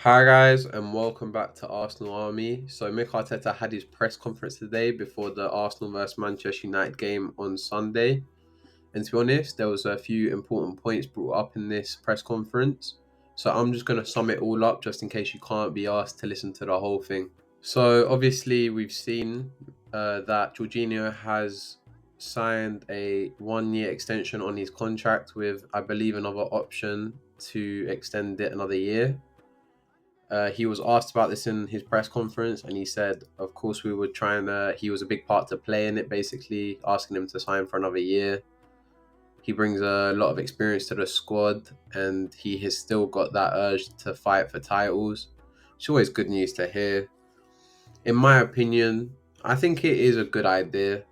Hi guys, and welcome back to Arsenal Army. So Mikel Arteta had his press conference today before the Arsenal vs Manchester United game on Sunday. And to be honest, there was a few important points brought up in this press conference. So I'm just going to sum it all up just in case you can't be asked to listen to the whole thing. So obviously we've seen that Jorginho has signed a 1-year extension on his contract with, I believe, another option to extend it another year. He was asked about this in his press conference, and he said, of course, we would try and he was a big part to play in it, basically, asking him to sign for another year. He brings a lot of experience to the squad, and he has still got that urge to fight for titles. It's always good news to hear. In my opinion, I think it is a good idea.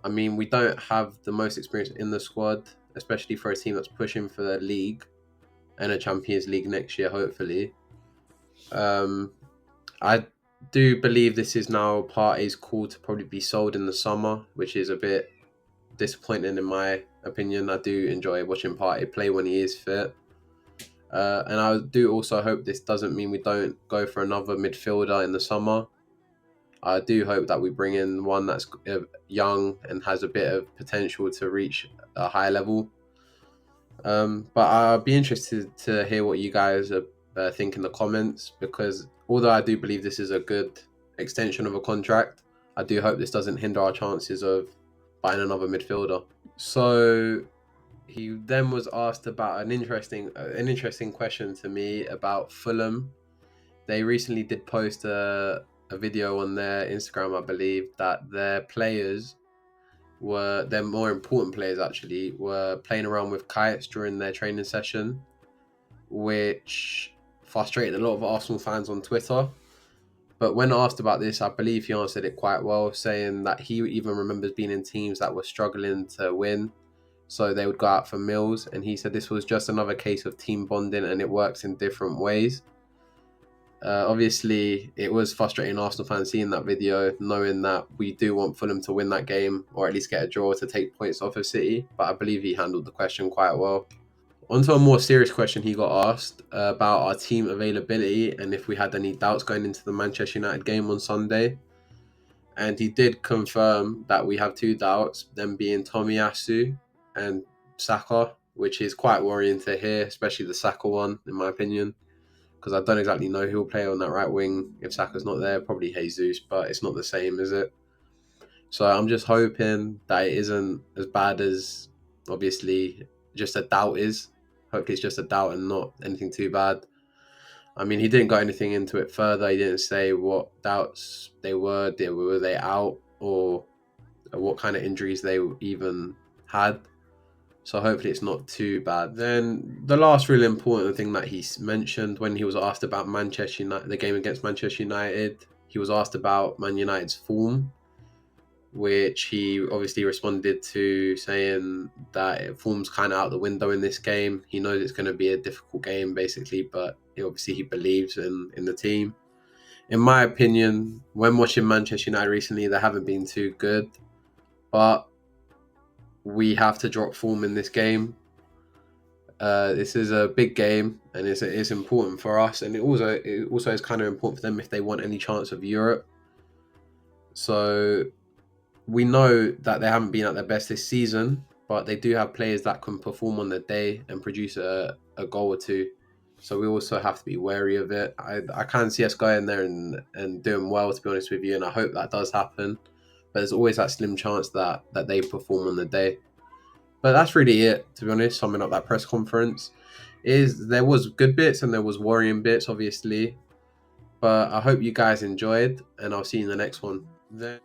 I mean, we don't have the most experience in the squad, especially for a team that's pushing for the league and a Champions League next year, hopefully. I do believe this is now Partey's call to probably be sold in the summer, which is a bit disappointing in my opinion. I do enjoy watching Partey play when he is fit. And I do also hope this doesn't mean we don't go for another midfielder in the summer. I do hope that we bring in one that's young and has a bit of potential to reach a high level. But I'll be interested to hear what you guys think in the comments, because although I do believe this is a good extension of a contract, I do hope this doesn't hinder our chances of buying another midfielder. So he then was asked about an interesting question to me about Fulham. They recently did post a video on their Instagram, I believe, that their more important players actually, were playing around with kites during their training session, which frustrated a lot of Arsenal fans on Twitter. But when asked about this, I believe he answered it quite well, saying that he even remembers being in teams that were struggling to win, so they would go out for meals, and he said this was just another case of team bonding and it works in different ways. Obviously, it was frustrating Arsenal fans seeing that video, knowing that we do want Fulham to win that game or at least get a draw to take points off of City, but I believe he handled the question quite well. Onto a more serious question he got asked about our team availability and if we had any doubts going into the Manchester United game on Sunday. And he did confirm that we have two doubts, them being Tomiyasu and Saka, which is quite worrying to hear, especially the Saka one, in my opinion, because I don't exactly know who will play on that right wing if Saka's not there. Probably Jesus, but it's not the same, is it? So I'm just hoping that it isn't as bad as, obviously, just a doubt is. Hopefully it's just a doubt and not anything too bad. I mean, he didn't go anything into it further. He didn't say what doubts they were. Were they out, or what kind of injuries they even had. So hopefully it's not too bad. Then the last really important thing that he mentioned when he was asked about Manchester United, the game against Manchester United, he was asked about Man United's form, which he obviously responded to saying that form's kind of out the window in this game. He knows it's going to be a difficult game, basically, but obviously he believes in the team. In my opinion, when watching Manchester United recently, they haven't been too good, but we have to drop form in this game. This is a big game, and it's important for us, and it also is kind of important for them if they want any chance of Europe. So we know that they haven't been at their best this season, but they do have players that can perform on the day and produce a goal or two. So we also have to be wary of it. I can't see us going there and doing well, to be honest with you, and I hope that does happen. But there's always that slim chance that they perform on the day. But that's really it, to be honest, summing up that press conference. There was good bits and there was worrying bits, obviously. But I hope you guys enjoyed, and I'll see you in the next one. Then